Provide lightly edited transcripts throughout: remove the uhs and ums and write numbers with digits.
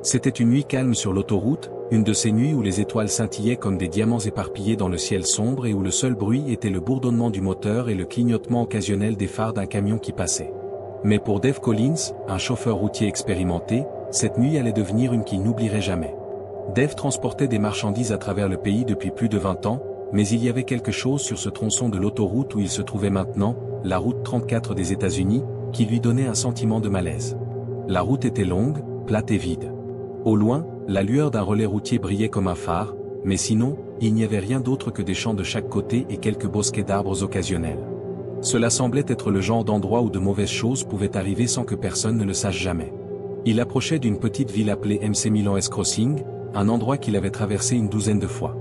C'était une nuit calme sur l'autoroute, une de ces nuits où les étoiles scintillaient comme des diamants éparpillés dans le ciel sombre et où le seul bruit était le bourdonnement du moteur et le clignotement occasionnel des phares d'un camion qui passait. Mais pour Dave Collins, un chauffeur routier expérimenté, cette nuit allait devenir une qu'il n'oublierait jamais. Dave transportait des marchandises à travers le pays depuis plus de 20 ans, mais il y avait quelque chose sur ce tronçon de l'autoroute où il se trouvait maintenant, la route 34 des États-Unis, qui lui donnait un sentiment de malaise. La route était longue, plate et vide. Au loin, la lueur d'un relais routier brillait comme un phare, mais sinon, il n'y avait rien d'autre que des champs de chaque côté et quelques bosquets d'arbres occasionnels. Cela semblait être le genre d'endroit où de mauvaises choses pouvaient arriver sans que personne ne le sache jamais. Il approchait d'une petite ville appelée MC Milan S Crossing, un endroit qu'il avait traversé une douzaine de fois.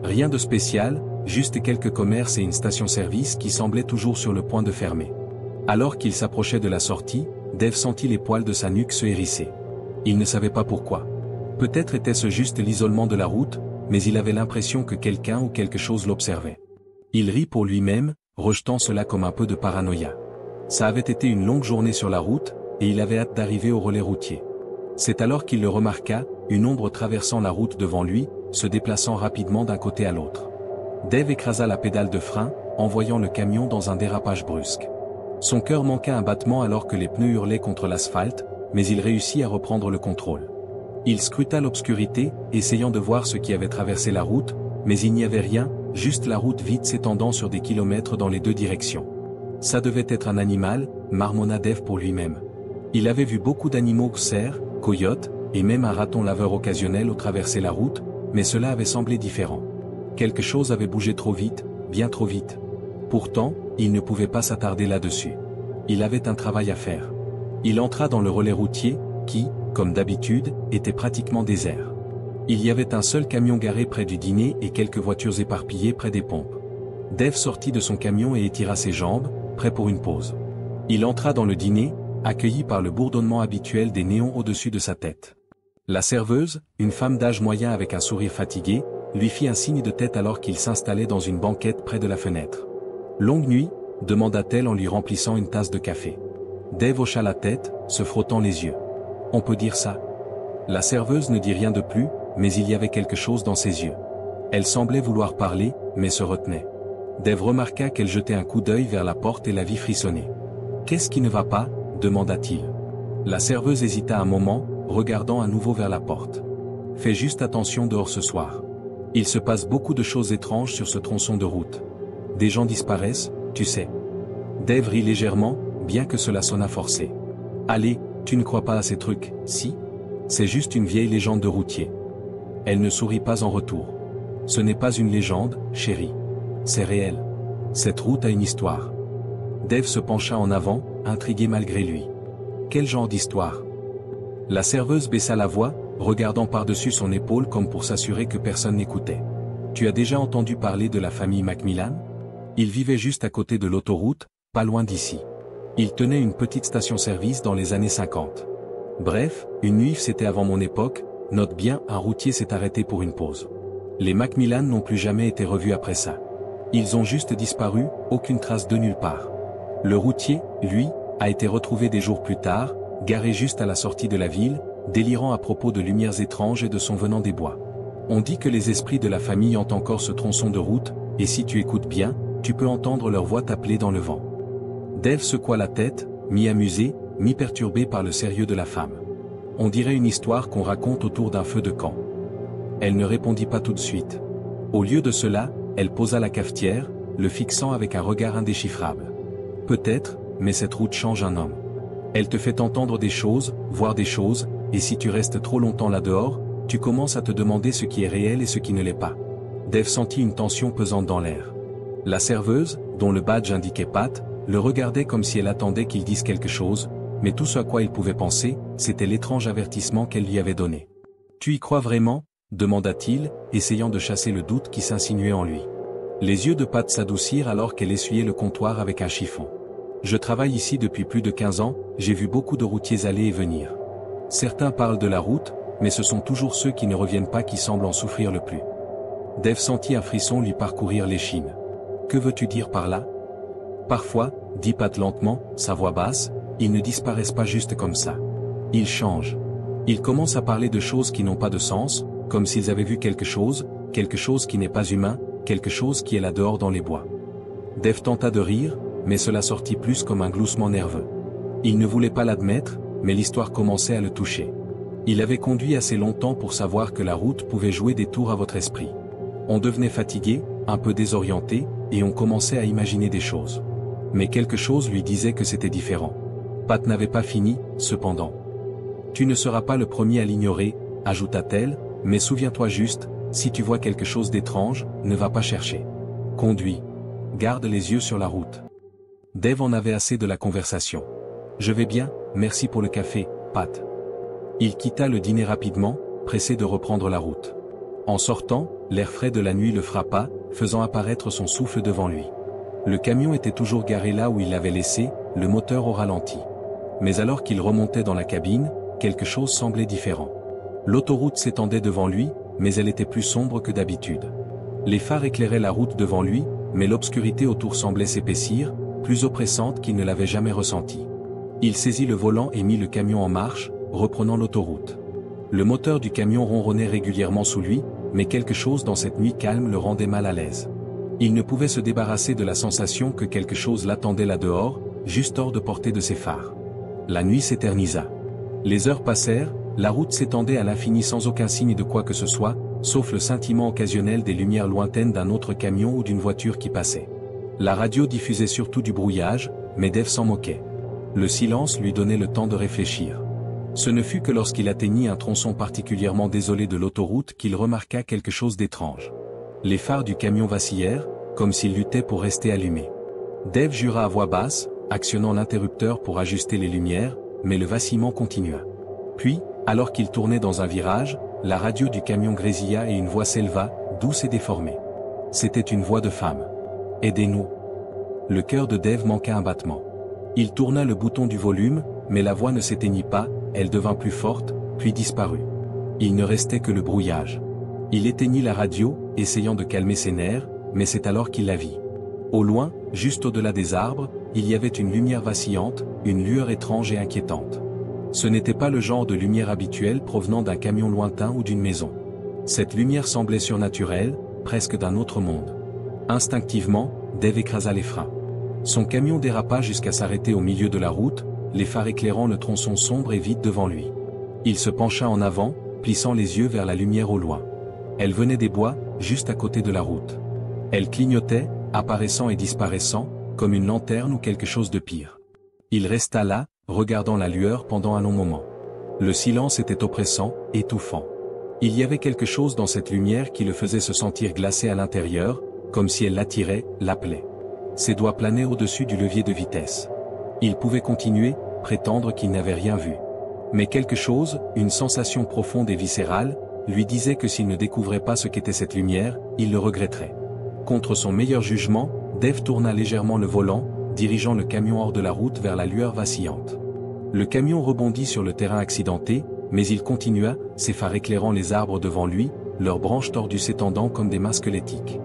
Rien de spécial, juste quelques commerces et une station-service qui semblaient toujours sur le point de fermer. Alors qu'il s'approchait de la sortie, Dave sentit les poils de sa nuque se hérisser. Il ne savait pas pourquoi. Peut-être était-ce juste l'isolement de la route, mais il avait l'impression que quelqu'un ou quelque chose l'observait. Il rit pour lui-même, rejetant cela comme un peu de paranoïa. Ça avait été une longue journée sur la route, et il avait hâte d'arriver au relais routier. C'est alors qu'il le remarqua, une ombre traversant la route devant lui, se déplaçant rapidement d'un côté à l'autre. Dave écrasa la pédale de frein, envoyant le camion dans un dérapage brusque. Son cœur manqua un battement alors que les pneus hurlaient contre l'asphalte, mais il réussit à reprendre le contrôle. Il scruta l'obscurité, essayant de voir ce qui avait traversé la route, mais il n'y avait rien, juste la route vide s'étendant sur des kilomètres dans les deux directions. Ça devait être un animal, marmonna Dave pour lui-même. Il avait vu beaucoup d'animaux, cerfs, coyotes, et même un raton laveur occasionnel traverser la route, mais cela avait semblé différent. Quelque chose avait bougé trop vite, bien trop vite. Pourtant, il ne pouvait pas s'attarder là-dessus. Il avait un travail à faire. Il entra dans le relais routier, qui, comme d'habitude, était pratiquement désert. Il y avait un seul camion garé près du dîner et quelques voitures éparpillées près des pompes. Dave sortit de son camion et étira ses jambes, prêt pour une pause. Il entra dans le dîner, accueilli par le bourdonnement habituel des néons au-dessus de sa tête. La serveuse, une femme d'âge moyen avec un sourire fatigué, lui fit un signe de tête alors qu'il s'installait dans une banquette près de la fenêtre. « Longue nuit ?» demanda-t-elle en lui remplissant une tasse de café. Dave hocha la tête, se frottant les yeux. « On peut dire ça ?» La serveuse ne dit rien de plus, mais il y avait quelque chose dans ses yeux. Elle semblait vouloir parler, mais se retenait. Dave remarqua qu'elle jetait un coup d'œil vers la porte et la vit frissonner. « Qu'est-ce qui ne va pas ?» demanda-t-il. La serveuse hésita un moment, regardant à nouveau vers la porte. « Fais juste attention dehors ce soir. Il se passe beaucoup de choses étranges sur ce tronçon de route. Des gens disparaissent, tu sais. » Dave rit légèrement, bien que cela sonnât forcé. « Allez, tu ne crois pas à ces trucs, si ? C'est juste une vieille légende de routier. » Elle ne sourit pas en retour. « Ce n'est pas une légende, chérie. C'est réel. Cette route a une histoire. » Dave se pencha en avant, intrigué malgré lui. « Quel genre d'histoire ?» La serveuse baissa la voix, regardant par-dessus son épaule comme pour s'assurer que personne n'écoutait. « Tu as déjà entendu parler de la famille Macmillan ? Ils vivaient juste à côté de l'autoroute, pas loin d'ici. Ils tenaient une petite station-service dans les années 50. Bref, une nuit c'était avant mon époque, note bien, un routier s'est arrêté pour une pause. Les Macmillan n'ont plus jamais été revus après ça. Ils ont juste disparu, aucune trace de nulle part. Le routier, lui, a été retrouvé des jours plus tard, garé juste à la sortie de la ville, délirant à propos de lumières étranges et de son venant des bois. On dit que les esprits de la famille hantent encore ce tronçon de route, et si tu écoutes bien, tu peux entendre leur voix t'appeler dans le vent. » Dave secoua la tête, mi-amusé, mi-perturbé par le sérieux de la femme. On dirait une histoire qu'on raconte autour d'un feu de camp. Elle ne répondit pas tout de suite. Au lieu de cela, elle posa la cafetière, le fixant avec un regard indéchiffrable. Peut-être, mais cette route change un homme. Elle te fait entendre des choses, voir des choses, et si tu restes trop longtemps là-dehors, tu commences à te demander ce qui est réel et ce qui ne l'est pas. Dave sentit une tension pesante dans l'air. La serveuse, dont le badge indiquait Pat, le regardait comme si elle attendait qu'il dise quelque chose, mais tout ce à quoi il pouvait penser, c'était l'étrange avertissement qu'elle lui avait donné. « Tu y crois vraiment ?» demanda-t-il, essayant de chasser le doute qui s'insinuait en lui. Les yeux de Pat s'adoucirent alors qu'elle essuyait le comptoir avec un chiffon. « Je travaille ici depuis plus de 15 ans, j'ai vu beaucoup de routiers aller et venir. Certains parlent de la route, mais ce sont toujours ceux qui ne reviennent pas qui semblent en souffrir le plus. » Dave sentit un frisson lui parcourir l'échine. « Que veux-tu dire par là ? » « Parfois, dit Pat lentement, sa voix basse, ils ne disparaissent pas juste comme ça. Ils changent. Ils commencent à parler de choses qui n'ont pas de sens, comme s'ils avaient vu quelque chose qui n'est pas humain, quelque chose qui est là dehors dans les bois. Dave tenta de rire, mais cela sortit plus comme un gloussement nerveux. Il ne voulait pas l'admettre, mais l'histoire commençait à le toucher. Il avait conduit assez longtemps pour savoir que la route pouvait jouer des tours à votre esprit. On devenait fatigué, un peu désorienté, et on commençait à imaginer des choses. Mais quelque chose lui disait que c'était différent. Pat n'avait pas fini, cependant. Tu ne seras pas le premier à l'ignorer, ajouta-t-elle, mais souviens-toi juste, si tu vois quelque chose d'étrange, ne va pas chercher. Conduis. Garde les yeux sur la route. Dave en avait assez de la conversation. Je vais bien, merci pour le café, Pat. Il quitta le dîner rapidement, pressé de reprendre la route. En sortant, l'air frais de la nuit le frappa, faisant apparaître son souffle devant lui. Le camion était toujours garé là où il l'avait laissé, le moteur au ralenti. Mais alors qu'il remontait dans la cabine, quelque chose semblait différent. L'autoroute s'étendait devant lui, mais elle était plus sombre que d'habitude. Les phares éclairaient la route devant lui, mais l'obscurité autour semblait s'épaissir, plus oppressante qu'il ne l'avait jamais ressentie. Il saisit le volant et mit le camion en marche, reprenant l'autoroute. Le moteur du camion ronronnait régulièrement sous lui, mais quelque chose dans cette nuit calme le rendait mal à l'aise. Il ne pouvait se débarrasser de la sensation que quelque chose l'attendait là dehors, juste hors de portée de ses phares. La nuit s'éternisa. Les heures passèrent, la route s'étendait à l'infini sans aucun signe de quoi que ce soit, sauf le scintillement occasionnel des lumières lointaines d'un autre camion ou d'une voiture qui passait. La radio diffusait surtout du brouillage, mais Dave s'en moquait. Le silence lui donnait le temps de réfléchir. Ce ne fut que lorsqu'il atteignit un tronçon particulièrement désolé de l'autoroute qu'il remarqua quelque chose d'étrange. Les phares du camion vacillèrent, comme s'ils luttaient pour rester allumés. Dave jura à voix basse, actionnant l'interrupteur pour ajuster les lumières, mais le vacillement continua. Puis, alors qu'il tournait dans un virage, la radio du camion grésilla et une voix s'éleva, douce et déformée. C'était une voix de femme. « Aidez-nous » Le cœur de Dave manqua un battement. Il tourna le bouton du volume, mais la voix ne s'éteignit pas, elle devint plus forte, puis disparut. Il ne restait que le brouillage. Il éteignit la radio, essayant de calmer ses nerfs, mais c'est alors qu'il la vit. Au loin, juste au-delà des arbres, il y avait une lumière vacillante, une lueur étrange et inquiétante. Ce n'était pas le genre de lumière habituelle provenant d'un camion lointain ou d'une maison. Cette lumière semblait surnaturelle, presque d'un autre monde. Instinctivement, Dave écrasa les freins. Son camion dérapa jusqu'à s'arrêter au milieu de la route, les phares éclairant le tronçon sombre et vide devant lui. Il se pencha en avant, plissant les yeux vers la lumière au loin. Elle venait des bois, juste à côté de la route. Elle clignotait, apparaissant et disparaissant, comme une lanterne ou quelque chose de pire. Il resta là, regardant la lueur pendant un long moment. Le silence était oppressant, étouffant. Il y avait quelque chose dans cette lumière qui le faisait se sentir glacé à l'intérieur, comme si elle l'attirait, l'appelait. Ses doigts planaient au-dessus du levier de vitesse. Il pouvait continuer, prétendre qu'il n'avait rien vu. Mais quelque chose, une sensation profonde et viscérale, lui disait que s'il ne découvrait pas ce qu'était cette lumière, il le regretterait. Contre son meilleur jugement, Dave tourna légèrement le volant, dirigeant le camion hors de la route vers la lueur vacillante. Le camion rebondit sur le terrain accidenté, mais il continua, ses phares éclairant les arbres devant lui, leurs branches tordues s'étendant comme des mains squelettiques.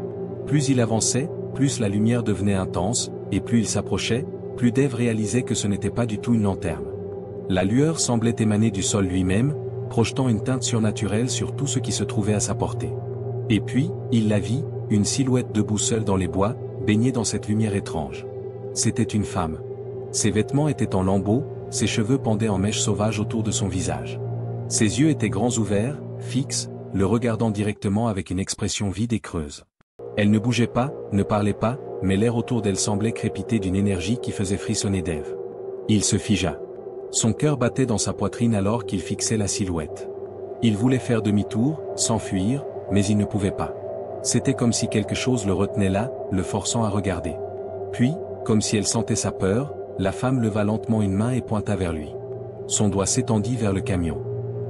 Plus il avançait, plus la lumière devenait intense, et plus il s'approchait, plus Dave réalisait que ce n'était pas du tout une lanterne. La lueur semblait émaner du sol lui-même, projetant une teinte surnaturelle sur tout ce qui se trouvait à sa portée. Et puis, il la vit, une silhouette debout seule dans les bois, baignée dans cette lumière étrange. C'était une femme. Ses vêtements étaient en lambeaux, ses cheveux pendaient en mèches sauvages autour de son visage. Ses yeux étaient grands ouverts, fixes, le regardant directement avec une expression vide et creuse. Elle ne bougeait pas, ne parlait pas, mais l'air autour d'elle semblait crépiter d'une énergie qui faisait frissonner Dave. Il se figea. Son cœur battait dans sa poitrine alors qu'il fixait la silhouette. Il voulait faire demi-tour, s'enfuir, mais il ne pouvait pas. C'était comme si quelque chose le retenait là, le forçant à regarder. Puis, comme si elle sentait sa peur, la femme leva lentement une main et pointa vers lui. Son doigt s'étendit vers le camion.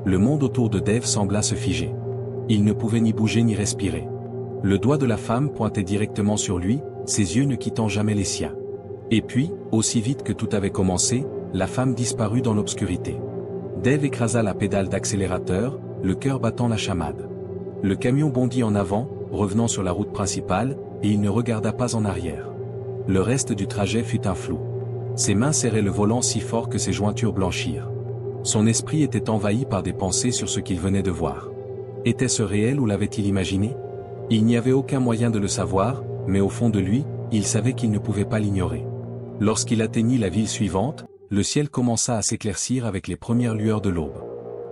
Le monde autour de Dave sembla se figer. Il ne pouvait ni bouger ni respirer. Le doigt de la femme pointait directement sur lui, ses yeux ne quittant jamais les siens. Et puis, aussi vite que tout avait commencé, la femme disparut dans l'obscurité. Dave écrasa la pédale d'accélérateur, le cœur battant la chamade. Le camion bondit en avant, revenant sur la route principale, et il ne regarda pas en arrière. Le reste du trajet fut un flou. Ses mains serraient le volant si fort que ses jointures blanchirent. Son esprit était envahi par des pensées sur ce qu'il venait de voir. Était-ce réel ou l'avait-il imaginé? Il n'y avait aucun moyen de le savoir, mais au fond de lui, il savait qu'il ne pouvait pas l'ignorer. Lorsqu'il atteignit la ville suivante, le ciel commença à s'éclaircir avec les premières lueurs de l'aube.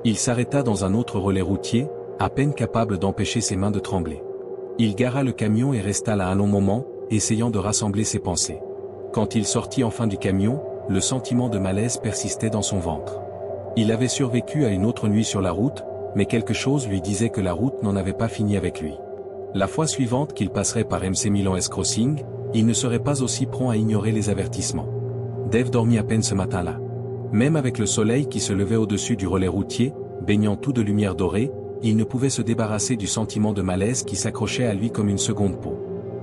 Il s'arrêta dans un autre relais routier, à peine capable d'empêcher ses mains de trembler. Il gara le camion et resta là un long moment, essayant de rassembler ses pensées. Quand il sortit enfin du camion, le sentiment de malaise persistait dans son ventre. Il avait survécu à une autre nuit sur la route, mais quelque chose lui disait que la route n'en avait pas fini avec lui. La fois suivante qu'il passerait par MC Milan S-Crossing, il ne serait pas aussi prompt à ignorer les avertissements. Dave dormit à peine ce matin-là. Même avec le soleil qui se levait au-dessus du relais routier, baignant tout de lumière dorée, il ne pouvait se débarrasser du sentiment de malaise qui s'accrochait à lui comme une seconde peau.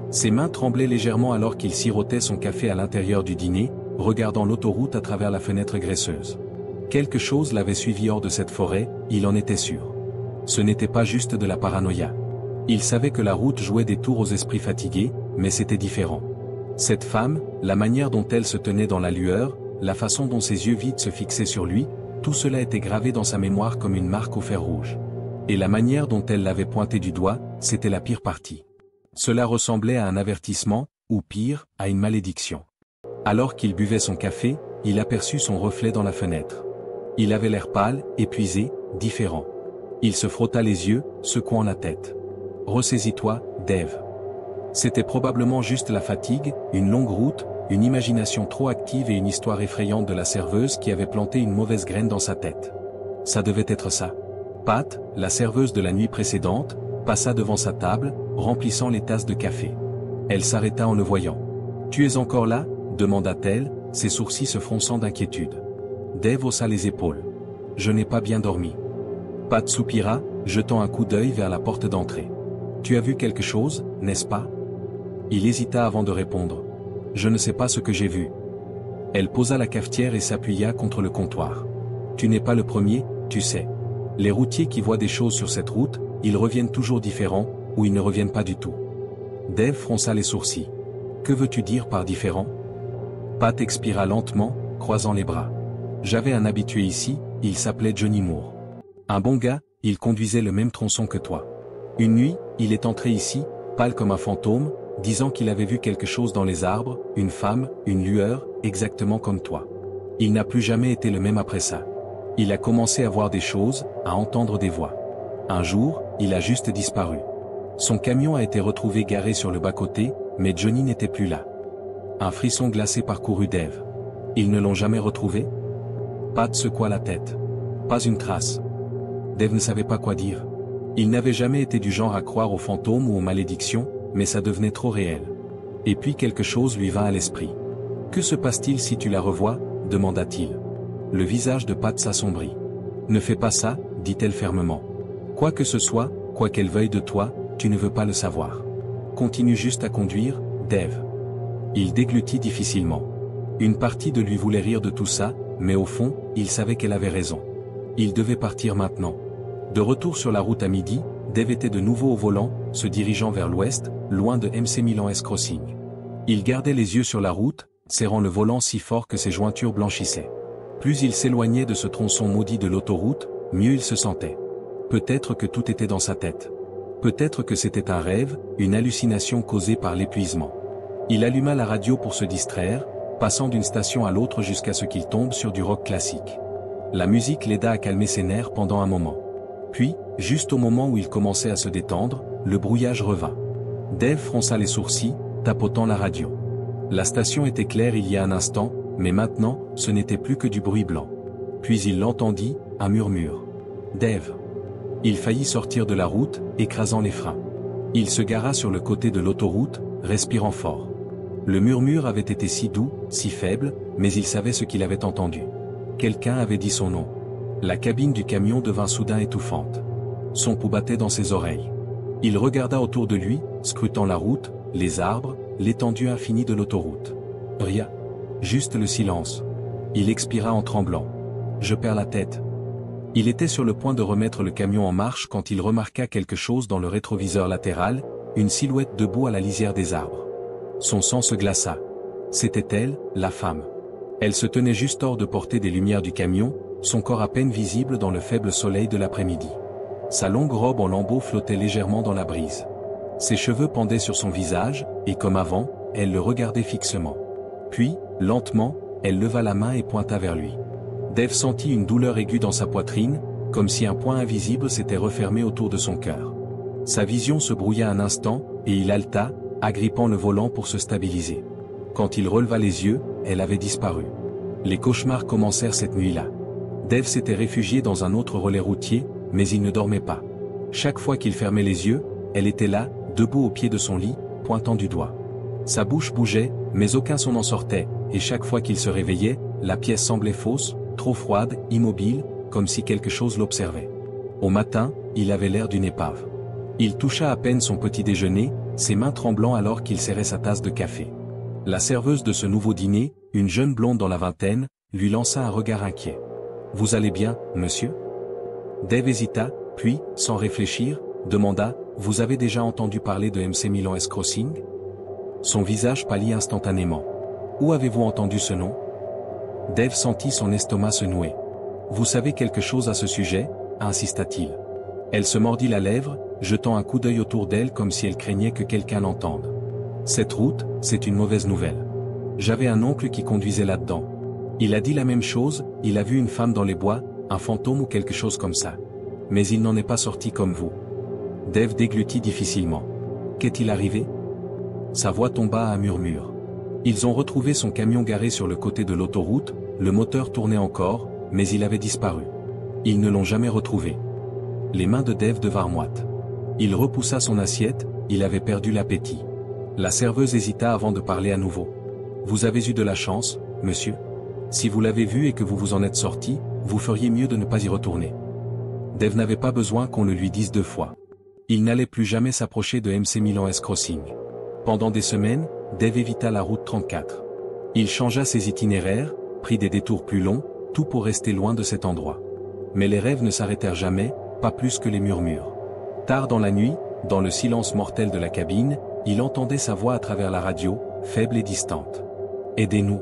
Ses mains tremblaient légèrement alors qu'il sirotait son café à l'intérieur du dîner, regardant l'autoroute à travers la fenêtre graisseuse. Quelque chose l'avait suivi hors de cette forêt, il en était sûr. Ce n'était pas juste de la paranoïa. Il savait que la route jouait des tours aux esprits fatigués, mais c'était différent. Cette femme, la manière dont elle se tenait dans la lueur, la façon dont ses yeux vides se fixaient sur lui, tout cela était gravé dans sa mémoire comme une marque au fer rouge. Et la manière dont elle l'avait pointé du doigt, c'était la pire partie. Cela ressemblait à un avertissement, ou pire, à une malédiction. Alors qu'il buvait son café, il aperçut son reflet dans la fenêtre. Il avait l'air pâle, épuisé, différent. Il se frotta les yeux, secouant la tête. « Ressaisis-toi, Dave. » C'était probablement juste la fatigue, une longue route, une imagination trop active et une histoire effrayante de la serveuse qui avait planté une mauvaise graine dans sa tête. Ça devait être ça. Pat, la serveuse de la nuit précédente, passa devant sa table, remplissant les tasses de café. Elle s'arrêta en le voyant. « Tu es encore là ?» demanda-t-elle, ses sourcils se fronçant d'inquiétude. Dave haussa les épaules. « Je n'ai pas bien dormi. » Pat soupira, jetant un coup d'œil vers la porte d'entrée. « Tu as vu quelque chose, n'est-ce pas ?» Il hésita avant de répondre. « Je ne sais pas ce que j'ai vu. » Elle posa la cafetière et s'appuya contre le comptoir. « Tu n'es pas le premier, tu sais. Les routiers qui voient des choses sur cette route, ils reviennent toujours différents, ou ils ne reviennent pas du tout. » Dave fronça les sourcils. « Que veux-tu dire par différent ?» Pat expira lentement, croisant les bras. « J'avais un habitué ici, il s'appelait Johnny Moore. Un bon gars, il conduisait le même tronçon que toi. Une nuit, il est entré ici, pâle comme un fantôme, disant qu'il avait vu quelque chose dans les arbres, une femme, une lueur, exactement comme toi. Il n'a plus jamais été le même après ça. Il a commencé à voir des choses, à entendre des voix. Un jour, il a juste disparu. Son camion a été retrouvé garé sur le bas-côté, mais Johnny n'était plus là. » Un frisson glacé parcourut Dave. Ils ne l'ont jamais retrouvé? Pat secoua la tête. Pas une trace. Dave ne savait pas quoi dire. Il n'avait jamais été du genre à croire aux fantômes ou aux malédictions, mais ça devenait trop réel. Et puis quelque chose lui vint à l'esprit. « Que se passe-t-il si tu la revois ?» demanda-t-il. Le visage de Pat s'assombrit. « Ne fais pas ça, dit-elle fermement. Quoi que ce soit, quoi qu'elle veuille de toi, tu ne veux pas le savoir. Continue juste à conduire, Dave. » Il déglutit difficilement. Une partie de lui voulait rire de tout ça, mais au fond, il savait qu'elle avait raison. Il devait partir maintenant. De retour sur la route à midi, Dave était de nouveau au volant, se dirigeant vers l'ouest, loin de MC Milan S-Crossing. Il gardait les yeux sur la route, serrant le volant si fort que ses jointures blanchissaient. Plus il s'éloignait de ce tronçon maudit de l'autoroute, mieux il se sentait. Peut-être que tout était dans sa tête. Peut-être que c'était un rêve, une hallucination causée par l'épuisement. Il alluma la radio pour se distraire, passant d'une station à l'autre jusqu'à ce qu'il tombe sur du rock classique. La musique l'aida à calmer ses nerfs pendant un moment. Puis, juste au moment où il commençait à se détendre, le brouillage revint. Dave fronça les sourcils, tapotant la radio. La station était claire il y a un instant, mais maintenant, ce n'était plus que du bruit blanc. Puis il l'entendit, un murmure. « Dave !» Il faillit sortir de la route, écrasant les freins. Il se gara sur le côté de l'autoroute, respirant fort. Le murmure avait été si doux, si faible, mais il savait ce qu'il avait entendu. Quelqu'un avait dit son nom. La cabine du camion devint soudain étouffante. Son pouls battait dans ses oreilles. Il regarda autour de lui, scrutant la route, les arbres, l'étendue infinie de l'autoroute. Rien. Juste le silence. Il expira en tremblant. « Je perds la tête. » Il était sur le point de remettre le camion en marche quand il remarqua quelque chose dans le rétroviseur latéral, une silhouette debout à la lisière des arbres. Son sang se glaça. C'était elle, la femme. Elle se tenait juste hors de portée des lumières du camion, son corps à peine visible dans le faible soleil de l'après-midi. Sa longue robe en lambeaux flottait légèrement dans la brise. Ses cheveux pendaient sur son visage, et comme avant, elle le regardait fixement. Puis, lentement, elle leva la main et pointa vers lui. Dave sentit une douleur aiguë dans sa poitrine, comme si un poing invisible s'était refermé autour de son cœur. Sa vision se brouilla un instant, et il haleta, agrippant le volant pour se stabiliser. Quand il releva les yeux, elle avait disparu. Les cauchemars commencèrent cette nuit-là. Dave s'était réfugié dans un autre relais routier, mais il ne dormait pas. Chaque fois qu'il fermait les yeux, elle était là, debout au pied de son lit, pointant du doigt. Sa bouche bougeait, mais aucun son n'en sortait, et chaque fois qu'il se réveillait, la pièce semblait fausse, trop froide, immobile, comme si quelque chose l'observait. Au matin, il avait l'air d'une épave. Il toucha à peine son petit déjeuner, ses mains tremblant alors qu'il serrait sa tasse de café. La serveuse de ce nouveau dîner, une jeune blonde dans la vingtaine, lui lança un regard inquiet. « Vous allez bien, monsieur ?» Dave hésita, puis, sans réfléchir, demanda « Vous avez déjà entendu parler de MC Milan S Crossing ?» Son visage pâlit instantanément. « Où avez-vous entendu ce nom ?» Dave sentit son estomac se nouer. « Vous savez quelque chose à ce sujet ?» insista-t-il. Elle se mordit la lèvre, jetant un coup d'œil autour d'elle comme si elle craignait que quelqu'un l'entende. « Cette route, c'est une mauvaise nouvelle. J'avais un oncle qui conduisait là-dedans. Il a dit la même chose, il a vu une femme dans les bois, un fantôme ou quelque chose comme ça. Mais il n'en est pas sorti comme vous. » Dave déglutit difficilement. « Qu'est-il arrivé ?» Sa voix tomba à un murmure. Ils ont retrouvé son camion garé sur le côté de l'autoroute, le moteur tournait encore, mais il avait disparu. Ils ne l'ont jamais retrouvé. Les mains de Dave devinrent moites. Il repoussa son assiette, il avait perdu l'appétit. La serveuse hésita avant de parler à nouveau. « Vous avez eu de la chance, monsieur. Si vous l'avez vu et que vous vous en êtes sorti, vous feriez mieux de ne pas y retourner. » Dave n'avait pas besoin qu'on le lui dise 2 fois. Il n'allait plus jamais s'approcher de MC Milan S Crossing. Pendant des semaines, Dave évita la route 34. Il changea ses itinéraires, prit des détours plus longs, tout pour rester loin de cet endroit. Mais les rêves ne s'arrêtèrent jamais, pas plus que les murmures. Tard dans la nuit, dans le silence mortel de la cabine, il entendait sa voix à travers la radio, faible et distante. « Aidez-nous !»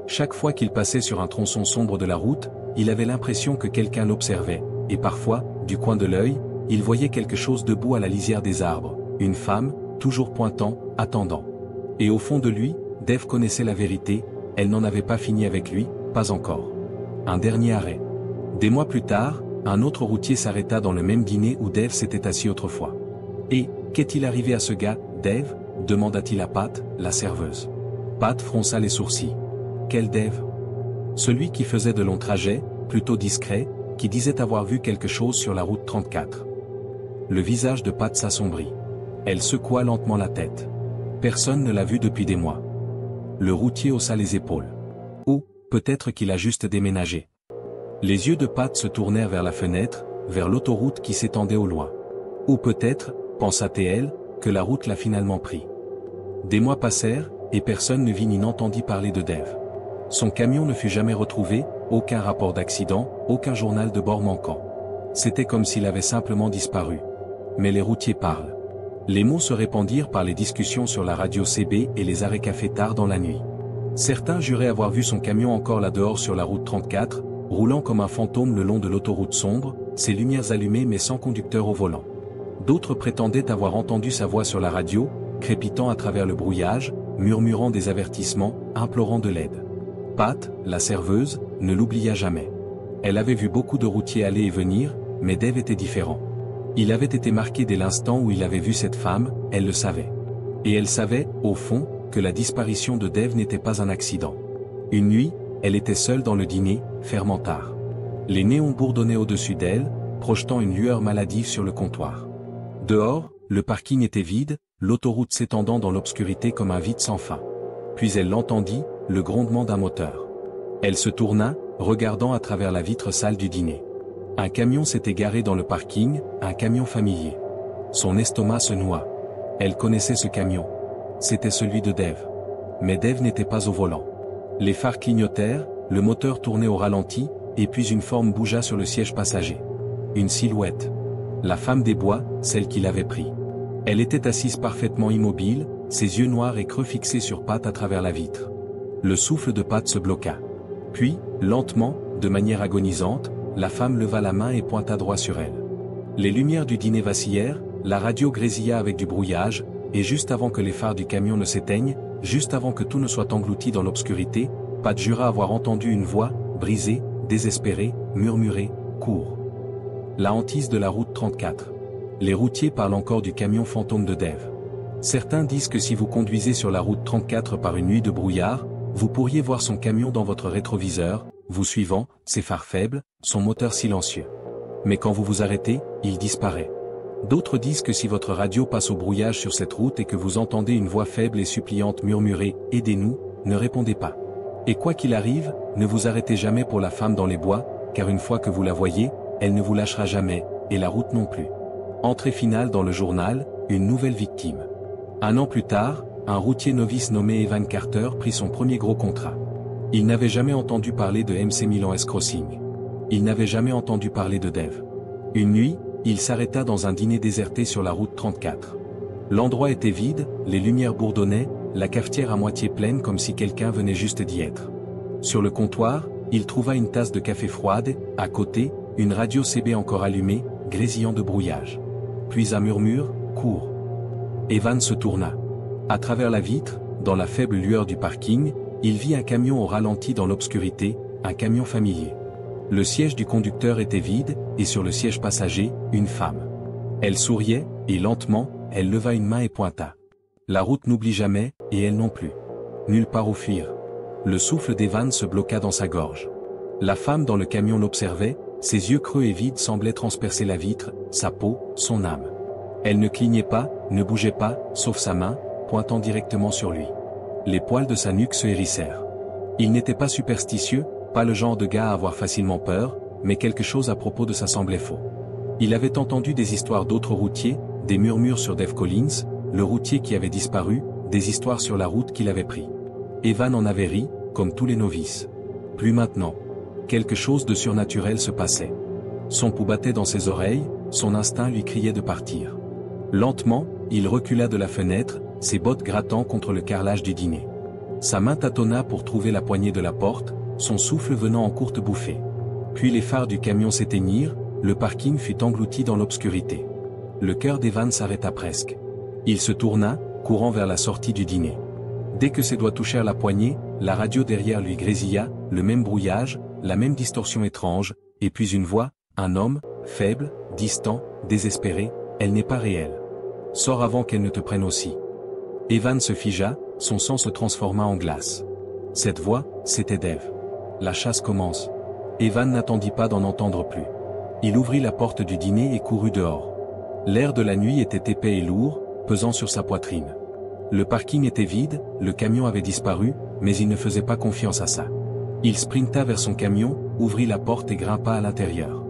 Chaque fois qu'il passait sur un tronçon sombre de la route, il avait l'impression que quelqu'un l'observait, et parfois, du coin de l'œil, il voyait quelque chose debout à la lisière des arbres, une femme, toujours pointant, attendant. Et au fond de lui, Dave connaissait la vérité, elle n'en avait pas fini avec lui, pas encore. Un dernier arrêt. Des mois plus tard, un autre routier s'arrêta dans le même dîner où Dave s'était assis autrefois. « Et, qu'est-il arrivé à ce gars, Dave ?» demanda-t-il à Pat, la serveuse. Pat fronça les sourcils. « Quel Dave ?» Celui qui faisait de longs trajets, plutôt discret, qui disait avoir vu quelque chose sur la route 34. Le visage de Pat s'assombrit. Elle secoua lentement la tête. Personne ne l'a vu depuis des mois. Le routier haussa les épaules. Ou, peut-être qu'il a juste déménagé. Les yeux de Pat se tournèrent vers la fenêtre, vers l'autoroute qui s'étendait au loin. Ou peut-être, pensa-t-elle, que la route l'a finalement pris. Des mois passèrent, et personne ne vit ni n'entendit parler de Dave. Son camion ne fut jamais retrouvé, aucun rapport d'accident, aucun journal de bord manquant. C'était comme s'il avait simplement disparu. Mais les routiers parlent. Les mots se répandirent par les discussions sur la radio CB et les arrêts café tard dans la nuit. Certains juraient avoir vu son camion encore là dehors sur la route 34, roulant comme un fantôme le long de l'autoroute sombre, ses lumières allumées mais sans conducteur au volant. D'autres prétendaient avoir entendu sa voix sur la radio, crépitant à travers le brouillage, murmurant des avertissements, implorant de l'aide. Pat, la serveuse, ne l'oublia jamais. Elle avait vu beaucoup de routiers aller et venir, mais Dave était différent. Il avait été marqué dès l'instant où il avait vu cette femme, elle le savait. Et elle savait, au fond, que la disparition de Dave n'était pas un accident. Une nuit, elle était seule dans le dîner, fermant tard. Les néons bourdonnaient au-dessus d'elle, projetant une lueur maladive sur le comptoir. Dehors, le parking était vide, l'autoroute s'étendant dans l'obscurité comme un vide sans fin. Puis elle l'entendit, le grondement d'un moteur. Elle se tourna, regardant à travers la vitre sale du dîner. Un camion s'était garé dans le parking, un camion familier. Son estomac se noua. Elle connaissait ce camion. C'était celui de Dave. Mais Dave n'était pas au volant. Les phares clignotèrent, le moteur tournait au ralenti, et puis une forme bougea sur le siège passager. Une silhouette. La femme des bois, celle qui l'avait pris. Elle était assise parfaitement immobile, ses yeux noirs et creux fixés sur Pat à travers la vitre. Le souffle de Pat se bloqua. Puis, lentement, de manière agonisante, la femme leva la main et pointa droit sur elle. Les lumières du dîner vacillèrent, la radio grésilla avec du brouillage, et juste avant que les phares du camion ne s'éteignent, juste avant que tout ne soit englouti dans l'obscurité, Pat jura avoir entendu une voix, brisée, désespérée, murmurer, « Cours !» La hantise de la route 34. Les routiers parlent encore du camion fantôme de Dave. Certains disent que si vous conduisez sur la route 34 par une nuit de brouillard, vous pourriez voir son camion dans votre rétroviseur, vous suivant, ses phares faibles, son moteur silencieux. Mais quand vous vous arrêtez, il disparaît. D'autres disent que si votre radio passe au brouillage sur cette route et que vous entendez une voix faible et suppliante murmurer « Aidez-nous », ne répondez pas. Et quoi qu'il arrive, ne vous arrêtez jamais pour la femme dans les bois, car une fois que vous la voyez, elle ne vous lâchera jamais, et la route non plus. Entrée finale dans le journal, une nouvelle victime. 1 an plus tard, un routier novice nommé Evan Carter prit son premier gros contrat. Il n'avait jamais entendu parler de MC Milan S-Crossing. Il n'avait jamais entendu parler de Dave. Une nuit, il s'arrêta dans un dîner déserté sur la route 34. L'endroit était vide, les lumières bourdonnaient, la cafetière à moitié pleine comme si quelqu'un venait juste d'y être. Sur le comptoir, il trouva une tasse de café froide, à côté, une radio CB encore allumée, grésillant de brouillage. Puis un murmure, « Cours !» Evan se tourna. À travers la vitre, dans la faible lueur du parking, il vit un camion au ralenti dans l'obscurité, un camion familier. Le siège du conducteur était vide, et sur le siège passager, une femme. Elle souriait, et lentement, elle leva une main et pointa. La route n'oublie jamais, et elle non plus. Nulle part où fuir. Le souffle d'Evan se bloqua dans sa gorge. La femme dans le camion l'observait, ses yeux creux et vides semblaient transpercer la vitre, sa peau, son âme. Elle ne clignait pas, ne bougeait pas, sauf sa main, pointant directement sur lui. Les poils de sa nuque se hérissèrent. Il n'était pas superstitieux, pas le genre de gars à avoir facilement peur, mais quelque chose à propos de ça semblait faux. Il avait entendu des histoires d'autres routiers, des murmures sur Dave Collins, le routier qui avait disparu, des histoires sur la route qu'il avait pris. Evan en avait ri, comme tous les novices. Plus maintenant. Quelque chose de surnaturel se passait. Son pouls battait dans ses oreilles, son instinct lui criait de partir. Lentement, il recula de la fenêtre, ses bottes grattant contre le carrelage du dîner. Sa main tâtonna pour trouver la poignée de la porte, son souffle venant en courte bouffée. Puis les phares du camion s'éteignirent, le parking fut englouti dans l'obscurité. Le cœur d'Evan s'arrêta presque. Il se tourna, courant vers la sortie du dîner. Dès que ses doigts touchèrent la poignée, la radio derrière lui grésilla, le même brouillage, la même distorsion étrange, et puis une voix, un homme, faible, distant, désespéré, « Elle n'est pas réelle. Sors avant qu'elle ne te prenne aussi. » Evan se figea, son sang se transforma en glace. Cette voix, c'était Dave. La chasse commence. Evan n'attendit pas d'en entendre plus. Il ouvrit la porte du dîner et courut dehors. L'air de la nuit était épais et lourd, pesant sur sa poitrine. Le parking était vide, le camion avait disparu, mais il ne faisait pas confiance à ça. Il sprinta vers son camion, ouvrit la porte et grimpa à l'intérieur.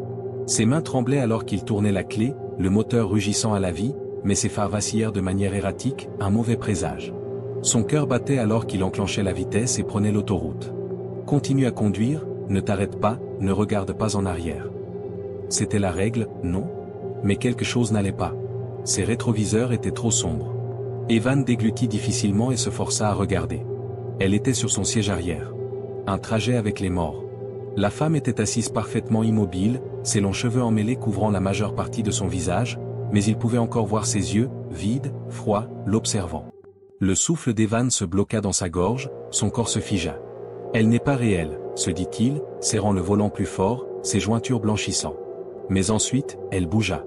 Ses mains tremblaient alors qu'il tournait la clé, le moteur rugissant à la vie, mais ses phares vacillèrent de manière erratique, un mauvais présage. Son cœur battait alors qu'il enclenchait la vitesse et prenait l'autoroute. Continue à conduire, ne t'arrête pas, ne regarde pas en arrière. C'était la règle, non? Mais quelque chose n'allait pas. Ses rétroviseurs étaient trop sombres. Evan déglutit difficilement et se força à regarder. Elle était sur son siège arrière. Un trajet avec les morts. La femme était assise parfaitement immobile, ses longs cheveux emmêlés couvrant la majeure partie de son visage, mais il pouvait encore voir ses yeux, vides, froids, l'observant. Le souffle d'Evan se bloqua dans sa gorge, son corps se figea. Elle n'est pas réelle, se dit-il, serrant le volant plus fort, ses jointures blanchissant. Mais ensuite, elle bougea.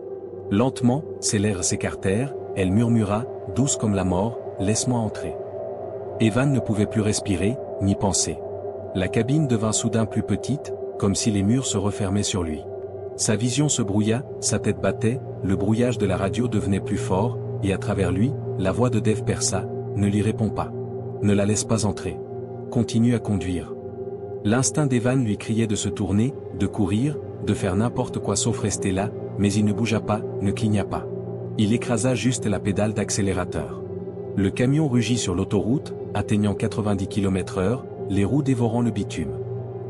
Lentement, ses lèvres s'écartèrent, elle murmura, douce comme la mort, « Laisse-moi entrer ». Evan ne pouvait plus respirer, ni penser. La cabine devint soudain plus petite, comme si les murs se refermaient sur lui. Sa vision se brouilla, sa tête battait, le brouillage de la radio devenait plus fort, et à travers lui, la voix de Dave perça, « Ne lui réponds pas. Ne la laisse pas entrer. Continue à conduire. » L'instinct d'Evan lui criait de se tourner, de courir, de faire n'importe quoi sauf rester là, mais il ne bougea pas, ne cligna pas. Il écrasa juste la pédale d'accélérateur. Le camion rugit sur l'autoroute, atteignant 90 km/h, les roues dévorant le bitume.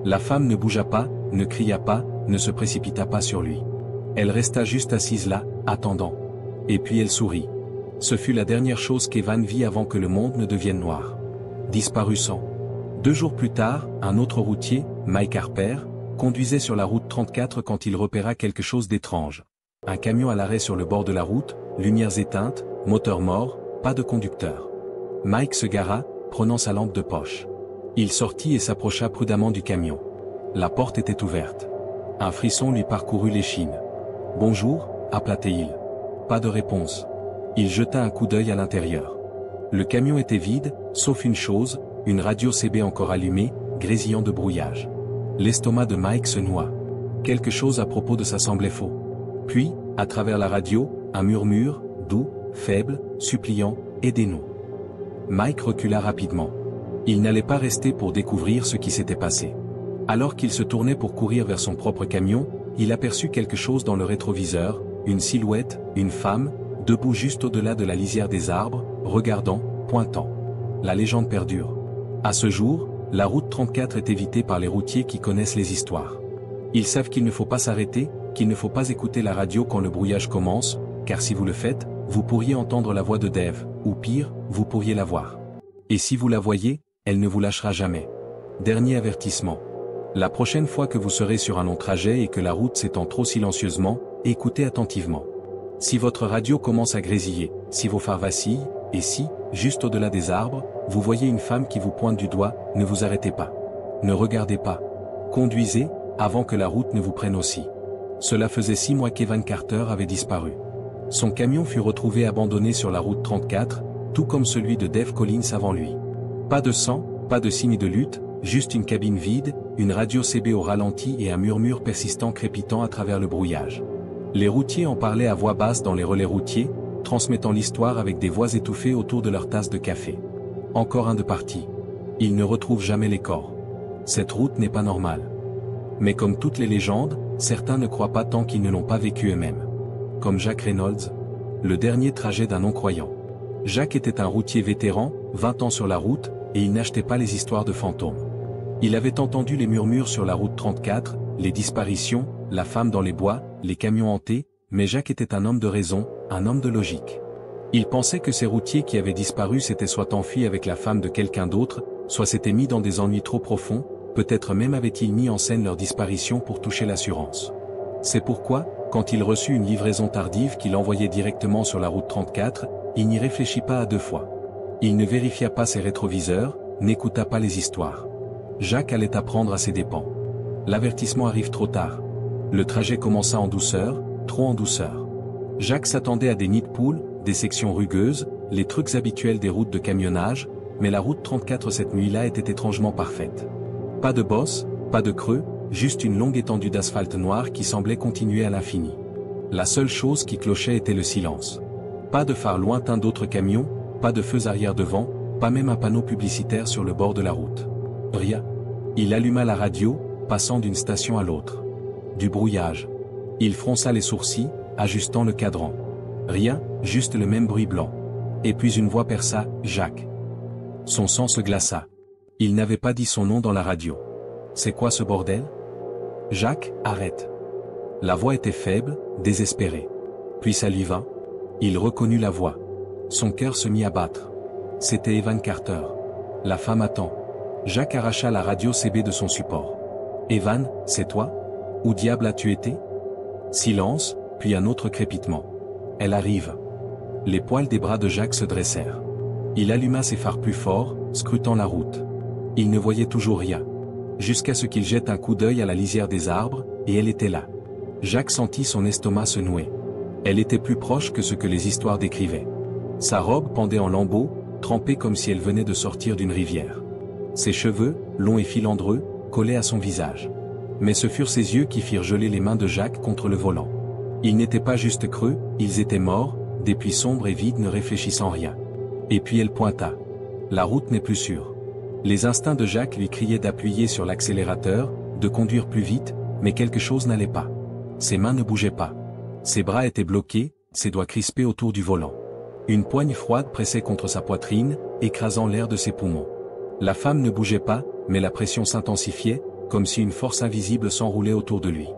La femme ne bougea pas, ne cria pas, ne se précipita pas sur lui. Elle resta juste assise là, attendant. Et puis elle sourit. Ce fut la dernière chose qu'Evan vit avant que le monde ne devienne noir. Disparu sans. 2 jours plus tard, un autre routier, Mike Harper, conduisait sur la route 34 quand il repéra quelque chose d'étrange. Un camion à l'arrêt sur le bord de la route, lumières éteintes, moteur mort, pas de conducteur. Mike se gara, prenant sa lampe de poche. Il sortit et s'approcha prudemment du camion. La porte était ouverte. Un frisson lui parcourut l'échine. « Bonjour » appela-t-il. Pas de réponse. Il jeta un coup d'œil à l'intérieur. Le camion était vide, sauf une chose, une radio CB encore allumée, grésillant de brouillage. L'estomac de Mike se noua. Quelque chose à propos de ça semblait faux. Puis, à travers la radio, un murmure, doux, faible, suppliant, « Aidez-nous ». Mike recula rapidement. Il n'allait pas rester pour découvrir ce qui s'était passé. Alors qu'il se tournait pour courir vers son propre camion, il aperçut quelque chose dans le rétroviseur, une silhouette, une femme, debout juste au-delà de la lisière des arbres, regardant, pointant. La légende perdure. À ce jour, la route 34 est évitée par les routiers qui connaissent les histoires. Ils savent qu'il ne faut pas s'arrêter, qu'il ne faut pas écouter la radio quand le brouillage commence, car si vous le faites, vous pourriez entendre la voix de Dave, ou pire, vous pourriez la voir. Et si vous la voyez, elle ne vous lâchera jamais. Dernier avertissement. La prochaine fois que vous serez sur un long trajet et que la route s'étend trop silencieusement, écoutez attentivement. Si votre radio commence à grésiller, si vos phares vacillent, et si, juste au-delà des arbres, vous voyez une femme qui vous pointe du doigt, ne vous arrêtez pas. Ne regardez pas. Conduisez, avant que la route ne vous prenne aussi. Cela faisait 6 mois qu'Evan Carter avait disparu. Son camion fut retrouvé abandonné sur la route 34, tout comme celui de Dave Collins avant lui. Pas de sang, pas de signe de lutte, juste une cabine vide, une radio CB au ralenti et un murmure persistant crépitant à travers le brouillage. Les routiers en parlaient à voix basse dans les relais routiers, transmettant l'histoire avec des voix étouffées autour de leur tasse de café. Encore un de parti. Ils ne retrouvent jamais les corps. Cette route n'est pas normale. Mais comme toutes les légendes, certains ne croient pas tant qu'ils ne l'ont pas vécu eux-mêmes. Comme Jack Reynolds, le dernier trajet d'un non-croyant. Jack était un routier vétéran, 20 ans sur la route, et il n'achetait pas les histoires de fantômes. Il avait entendu les murmures sur la route 34, les disparitions, la femme dans les bois, les camions hantés, mais Jack était un homme de raison, un homme de logique. Il pensait que ces routiers qui avaient disparu s'étaient soit enfuis avec la femme de quelqu'un d'autre, soit s'étaient mis dans des ennuis trop profonds, peut-être même avaient-ils mis en scène leur disparition pour toucher l'assurance. C'est pourquoi, quand il reçut une livraison tardive qui l'envoyait directement sur la route 34, il n'y réfléchit pas à 2 fois. Il ne vérifia pas ses rétroviseurs, n'écouta pas les histoires. Jack allait apprendre à ses dépens. L'avertissement arrive trop tard. Le trajet commença en douceur, trop en douceur. Jack s'attendait à des nids de poules, des sections rugueuses, les trucs habituels des routes de camionnage, mais la route 34 cette nuit-là était étrangement parfaite. Pas de bosse, pas de creux, juste une longue étendue d'asphalte noir qui semblait continuer à l'infini. La seule chose qui clochait était le silence. Pas de phare lointain d'autres camions, pas de feux arrière devant, pas même un panneau publicitaire sur le bord de la route. Rien. Il alluma la radio, passant d'une station à l'autre. Du brouillage. Il fronça les sourcils, ajustant le cadran. Rien, juste le même bruit blanc. Et puis une voix perça, « Jacques ». Son sang se glaça. Il n'avait pas dit son nom dans la radio. C'est quoi ce bordel? Jacques, arrête. La voix était faible, désespérée. Puis ça lui vint. Il reconnut la voix. Son cœur se mit à battre. C'était Evan Carter. La femme attend. Jacques arracha la radio CB de son support. Evan, c'est toi? Où diable as-tu été? Silence, puis un autre crépitement. Elle arrive. Les poils des bras de Jacques se dressèrent. Il alluma ses phares plus fort, scrutant la route. Il ne voyait toujours rien. Jusqu'à ce qu'il jette un coup d'œil à la lisière des arbres, et elle était là. Jacques sentit son estomac se nouer. Elle était plus proche que ce que les histoires décrivaient. Sa robe pendait en lambeaux, trempée comme si elle venait de sortir d'une rivière. Ses cheveux, longs et filandreux, collaient à son visage. Mais ce furent ses yeux qui firent geler les mains de Jacques contre le volant. Ils n'étaient pas juste creux, ils étaient morts, des puits sombres et vides ne réfléchissant rien. Et puis elle pointa. La route n'est plus sûre. Les instincts de Jacques lui criaient d'appuyer sur l'accélérateur, de conduire plus vite, mais quelque chose n'allait pas. Ses mains ne bougeaient pas. Ses bras étaient bloqués, ses doigts crispés autour du volant. Une poigne froide pressait contre sa poitrine, écrasant l'air de ses poumons. La femme ne bougeait pas, mais la pression s'intensifiait, comme si une force invisible s'enroulait autour de lui.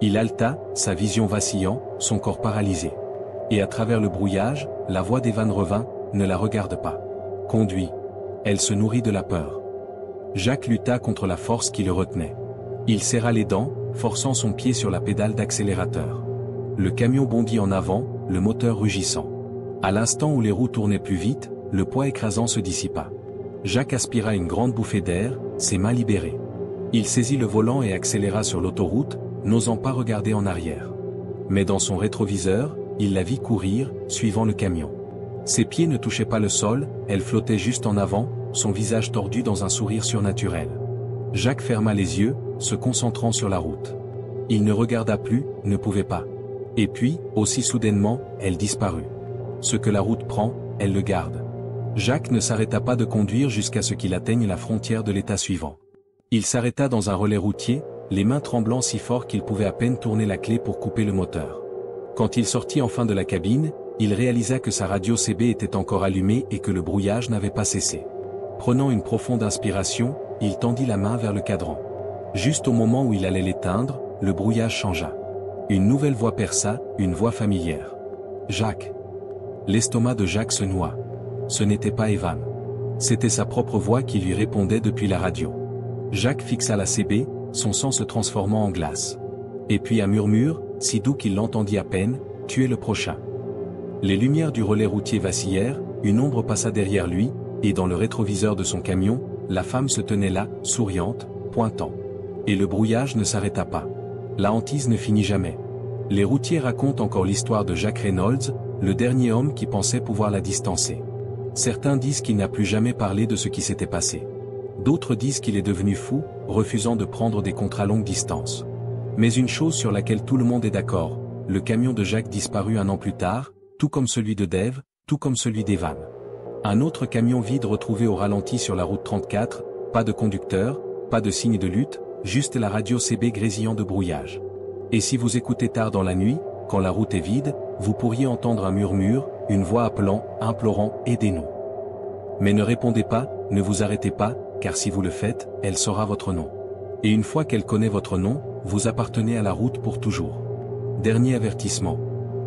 Il haleta, sa vision vacillant, son corps paralysé. Et à travers le brouillage, la voix d'Evan revint, « Ne la regarde pas. Conduis. » Elle se nourrit de la peur. Jacques lutta contre la force qui le retenait. Il serra les dents, forçant son pied sur la pédale d'accélérateur. Le camion bondit en avant, le moteur rugissant. À l'instant où les roues tournaient plus vite, le poids écrasant se dissipa. Jacques aspira une grande bouffée d'air, ses mains libérées. Il saisit le volant et accéléra sur l'autoroute, n'osant pas regarder en arrière. Mais dans son rétroviseur, il la vit courir, suivant le camion. Ses pieds ne touchaient pas le sol, elle flottait juste en avant, son visage tordu dans un sourire surnaturel. Jacques ferma les yeux, se concentrant sur la route. Il ne regarda plus, ne pouvait pas. Et puis, aussi soudainement, elle disparut. Ce que la route prend, elle le garde. Jacques ne s'arrêta pas de conduire jusqu'à ce qu'il atteigne la frontière de l'état suivant. Il s'arrêta dans un relais routier, les mains tremblant si fort qu'il pouvait à peine tourner la clé pour couper le moteur. Quand il sortit enfin de la cabine, il réalisa que sa radio CB était encore allumée et que le brouillage n'avait pas cessé. Prenant une profonde inspiration, il tendit la main vers le cadran. Juste au moment où il allait l'éteindre, le brouillage changea. Une nouvelle voix perça, une voix familière. « Jacques !» L'estomac de Jacques se noua. Ce n'était pas Evan. C'était sa propre voix qui lui répondait depuis la radio. Jacques fixa la CB, son sang se transformant en glace. Et puis un murmure, si doux qu'il l'entendit à peine, « Tu es le prochain ». Les lumières du relais routier vacillèrent, une ombre passa derrière lui, et dans le rétroviseur de son camion, la femme se tenait là, souriante, pointant. Et le brouillage ne s'arrêta pas. La hantise ne finit jamais. Les routiers racontent encore l'histoire de Jacques Reynolds, le dernier homme qui pensait pouvoir la distancer. Certains disent qu'il n'a plus jamais parlé de ce qui s'était passé. D'autres disent qu'il est devenu fou, refusant de prendre des contrats longue distance. Mais une chose sur laquelle tout le monde est d'accord, le camion de Jacques disparut un an plus tard, tout comme celui de Dave, tout comme celui d'Evan. Un autre camion vide retrouvé au ralenti sur la route 34, pas de conducteur, pas de signe de lutte, juste la radio CB grésillant de brouillage. Et si vous écoutez tard dans la nuit, quand la route est vide, vous pourriez entendre un murmure, une voix appelant, implorant, aidez-nous. Mais ne répondez pas, ne vous arrêtez pas, car si vous le faites, elle saura votre nom. Et une fois qu'elle connaît votre nom, vous appartenez à la route pour toujours. Dernier avertissement.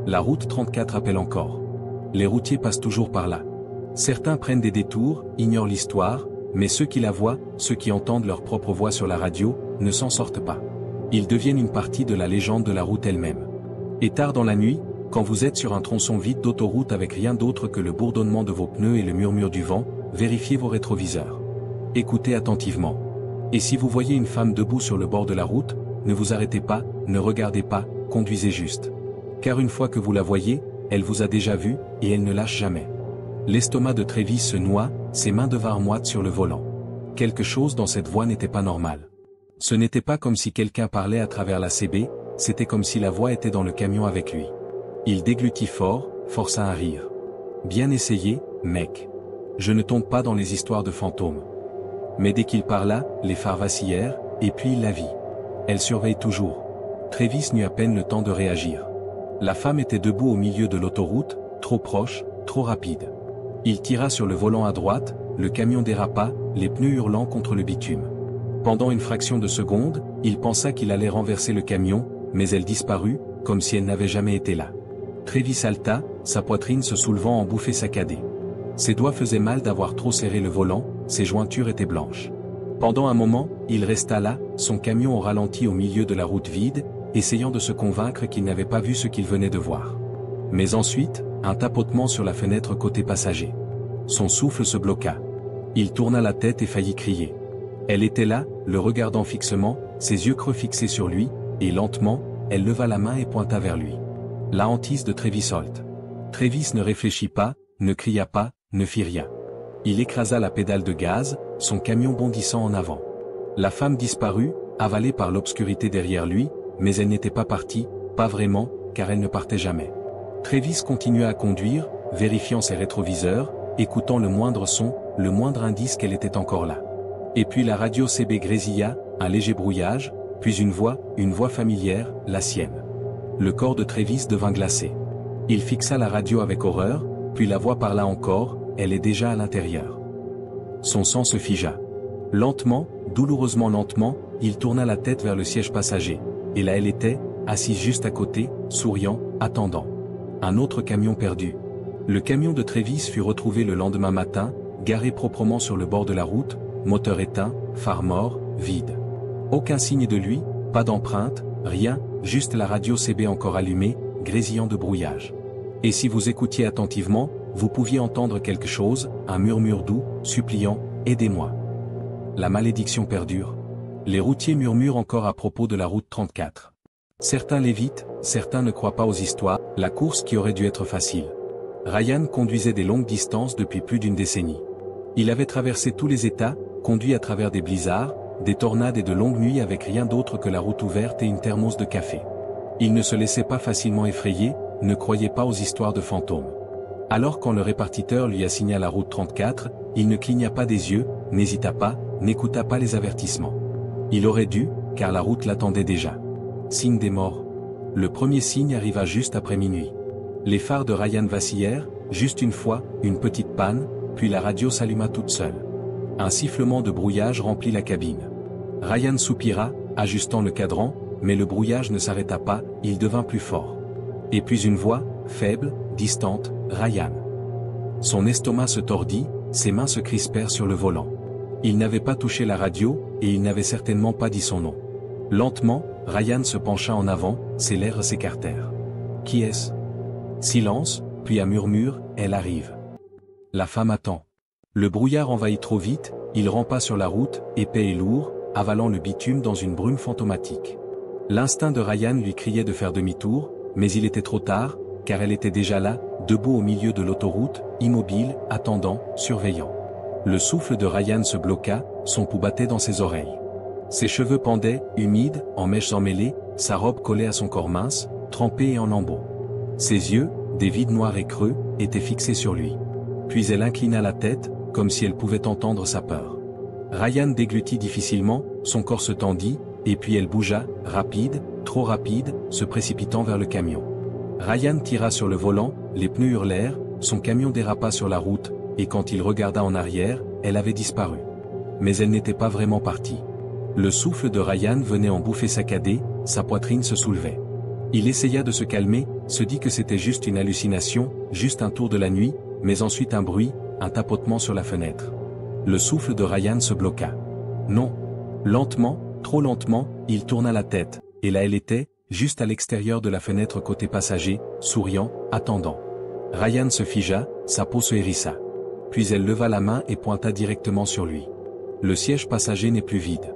La route 34 appelle encore. Les routiers passent toujours par là. Certains prennent des détours, ignorent l'histoire, mais ceux qui la voient, ceux qui entendent leur propre voix sur la radio, ne s'en sortent pas. Ils deviennent une partie de la légende de la route elle-même. Et tard dans la nuit, quand vous êtes sur un tronçon vide d'autoroute avec rien d'autre que le bourdonnement de vos pneus et le murmure du vent, vérifiez vos rétroviseurs. Écoutez attentivement. Et si vous voyez une femme debout sur le bord de la route, ne vous arrêtez pas, ne regardez pas, conduisez juste. Car une fois que vous la voyez, elle vous a déjà vu, et elle ne lâche jamais. L'estomac de Travis se noie, ses mains devinrent moites sur le volant. Quelque chose dans cette voix n'était pas normal. Ce n'était pas comme si quelqu'un parlait à travers la CB, c'était comme si la voix était dans le camion avec lui. Il déglutit fort, força un rire. Bien essayé, mec. Je ne tombe pas dans les histoires de fantômes. Mais dès qu'il parla, les phares vacillèrent, et puis il la vit. Elle surveille toujours. Travis n'eut à peine le temps de réagir. La femme était debout au milieu de l'autoroute, trop proche, trop rapide. Il tira sur le volant à droite, le camion dérapa, les pneus hurlant contre le bitume. Pendant une fraction de seconde, il pensa qu'il allait renverser le camion, mais elle disparut, comme si elle n'avait jamais été là. Travis halta, sa poitrine se soulevant en bouffée saccadée. Ses doigts faisaient mal d'avoir trop serré le volant, ses jointures étaient blanches. Pendant un moment, il resta là, son camion au ralenti au milieu de la route vide, essayant de se convaincre qu'il n'avait pas vu ce qu'il venait de voir. Mais ensuite, un tapotement sur la fenêtre côté passager. Son souffle se bloqua. Il tourna la tête et faillit crier. Elle était là, le regardant fixement, ses yeux creux fixés sur lui, et lentement, elle leva la main et pointa vers lui. La hantise de Travis Holt. Travis ne réfléchit pas, ne cria pas, ne fit rien. Il écrasa la pédale de gaz, son camion bondissant en avant. La femme disparut, avalée par l'obscurité derrière lui, mais elle n'était pas partie, pas vraiment, car elle ne partait jamais. Travis continua à conduire, vérifiant ses rétroviseurs, écoutant le moindre son, le moindre indice qu'elle était encore là. Et puis la radio CB grésilla, un léger brouillage, puis une voix familière, la sienne. Le corps de Travis devint glacé. Il fixa la radio avec horreur, puis la voix parla encore, elle est déjà à l'intérieur. Son sang se figea. Lentement, douloureusement lentement, il tourna la tête vers le siège passager, et là elle était, assise juste à côté, souriant, attendant. Un autre camion perdu. Le camion de Travis fut retrouvé le lendemain matin, garé proprement sur le bord de la route, moteur éteint, phare mort, vide. Aucun signe de lui, pas d'empreinte, rien, juste la radio CB encore allumée, grésillant de brouillage. Et si vous écoutiez attentivement, vous pouviez entendre quelque chose, un murmure doux, suppliant, « Aidez-moi ». La malédiction perdure. Les routiers murmurent encore à propos de la route 34. Certains l'évitent, certains ne croient pas aux histoires, la course qui aurait dû être facile. Ryan conduisait des longues distances depuis plus d'une décennie. Il avait traversé tous les États, conduit à travers des blizzards, des tornades et de longues nuits avec rien d'autre que la route ouverte et une thermos de café. Il ne se laissait pas facilement effrayer, ne croyait pas aux histoires de fantômes. Alors quand le répartiteur lui assigna la route 34, il ne cligna pas des yeux, n'hésita pas, n'écouta pas les avertissements. Il aurait dû, car la route l'attendait déjà. Signe des morts. Le premier signe arriva juste après minuit. Les phares de Ryan vacillèrent, juste une fois, une petite panne, puis la radio s'alluma toute seule. Un sifflement de brouillage remplit la cabine. Ryan soupira, ajustant le cadran, mais le brouillage ne s'arrêta pas, il devint plus fort. Et puis une voix, faible, distante, « Ryan ». Son estomac se tordit, ses mains se crispèrent sur le volant. Il n'avait pas touché la radio, et il n'avait certainement pas dit son nom. Lentement, Ryan se pencha en avant, ses lèvres s'écartèrent. « Qui est-ce » Silence, puis un murmure, « Elle arrive ». La femme attend. Le brouillard envahit trop vite, il rampa sur la route, épais et lourd, avalant le bitume dans une brume fantomatique. L'instinct de Ryan lui criait de faire demi-tour, mais il était trop tard, car elle était déjà là, debout au milieu de l'autoroute, immobile, attendant, surveillant. Le souffle de Ryan se bloqua, son pouls battait dans ses oreilles. Ses cheveux pendaient, humides, en mèches emmêlées, sa robe collait à son corps mince, trempé et en lambeaux. Ses yeux, des vides noirs et creux, étaient fixés sur lui. Puis elle inclina la tête, comme si elle pouvait entendre sa peur. Ryan déglutit difficilement, son corps se tendit, et puis elle bougea, rapide, trop rapide, se précipitant vers le camion. Ryan tira sur le volant, les pneus hurlèrent, son camion dérapa sur la route, et quand il regarda en arrière, elle avait disparu. Mais elle n'était pas vraiment partie. Le souffle de Ryan venait en bouffées saccadées, sa poitrine se soulevait. Il essaya de se calmer, se dit que c'était juste une hallucination, juste un tour de la nuit, mais ensuite un bruit, un tapotement sur la fenêtre. Le souffle de Ryan se bloqua. Non. Lentement, trop lentement, il tourna la tête, et là elle était, juste à l'extérieur de la fenêtre côté passager, souriant, attendant. Ryan se figea, sa peau se hérissa. Puis elle leva la main et pointa directement sur lui. Le siège passager n'est plus vide.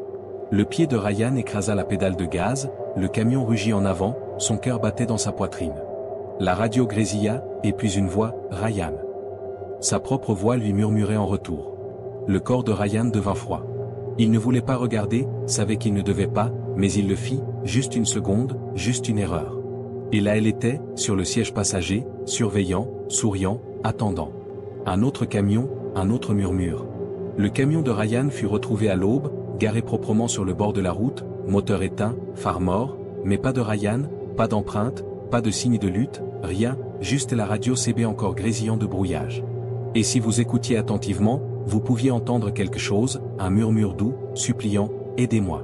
Le pied de Ryan écrasa la pédale de gaz, le camion rugit en avant, son cœur battait dans sa poitrine. La radio grésilla, et puis une voix, « Ryan ». Sa propre voix lui murmurait en retour. Le corps de Ryan devint froid. Il ne voulait pas regarder, savait qu'il ne devait pas, mais il le fit, juste une seconde, juste une erreur. Et là elle était, sur le siège passager, surveillant, souriant, attendant. Un autre camion, un autre murmure. Le camion de Ryan fut retrouvé à l'aube, garé proprement sur le bord de la route, moteur éteint, phare mort, mais pas de Ryan, pas d'empreinte, pas de signe de lutte, rien, juste la radio CB encore grésillant de brouillage. Et si vous écoutiez attentivement, vous pouviez entendre quelque chose, un murmure doux, suppliant, « Aidez-moi ».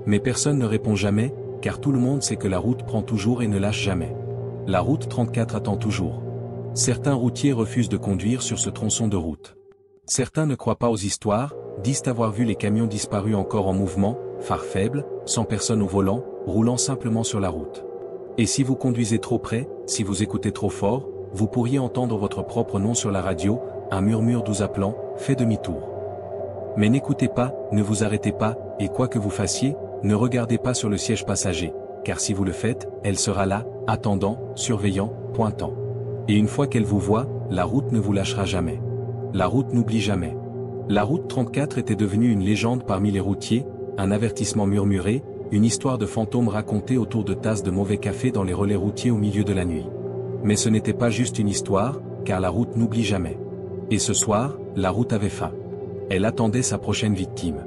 Mais personne ne répond jamais, car tout le monde sait que la route prend toujours et ne lâche jamais. La route 34 attend toujours. Certains routiers refusent de conduire sur ce tronçon de route. Certains ne croient pas aux histoires, disent avoir vu les camions disparus encore en mouvement, phare faible, sans personne au volant, roulant simplement sur la route. Et si vous conduisez trop près, si vous écoutez trop fort, vous pourriez entendre votre propre nom sur la radio, un murmure doux appelant, « Fais demi-tour ». Mais n'écoutez pas, ne vous arrêtez pas, et quoi que vous fassiez, ne regardez pas sur le siège passager, car si vous le faites, elle sera là, attendant, surveillant, pointant. Et une fois qu'elle vous voit, la route ne vous lâchera jamais. La route n'oublie jamais. La route 34 était devenue une légende parmi les routiers, un avertissement murmuré, une histoire de fantômes racontée autour de tasses de mauvais café dans les relais routiers au milieu de la nuit. Mais ce n'était pas juste une histoire, car la route n'oublie jamais. Et ce soir, la route avait faim. Elle attendait sa prochaine victime.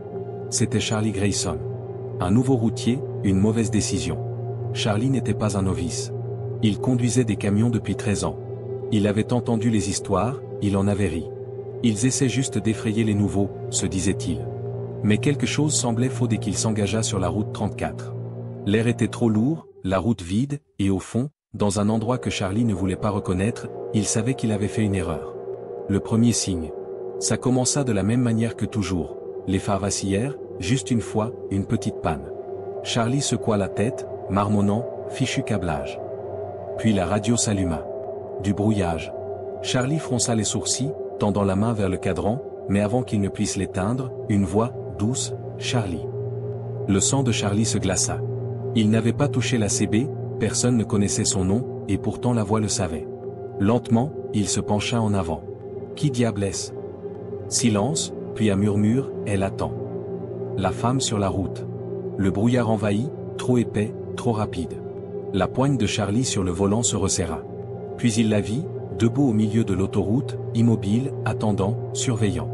C'était Charlie Grayson. Un nouveau routier, une mauvaise décision. Charlie n'était pas un novice. Il conduisait des camions depuis 13 ans. Il avait entendu les histoires, il en avait ri. Ils essaient juste d'effrayer les nouveaux, se disait-il. Mais quelque chose semblait faux dès qu'il s'engagea sur la route 34. L'air était trop lourd, la route vide, et au fond, dans un endroit que Charlie ne voulait pas reconnaître, il savait qu'il avait fait une erreur. Le premier signe. Ça commença de la même manière que toujours. Les phares vacillèrent, juste une fois, une petite panne. Charlie secoua la tête, marmonnant, fichu câblage. Puis la radio s'alluma. Du brouillage. Charlie fronça les sourcils, tendant la main vers le cadran, mais avant qu'il ne puisse l'éteindre, une voix, douce, Charlie. Le sang de Charlie se glaça. Il n'avait pas touché la CB, personne ne connaissait son nom, et pourtant la voix le savait. Lentement, il se pencha en avant. Qui diable est-ce? Silence, puis un murmure, elle attend. La femme sur la route. Le brouillard envahit, trop épais, trop rapide. La poigne de Charlie sur le volant se resserra. Puis il la vit, debout au milieu de l'autoroute, immobile, attendant, surveillant.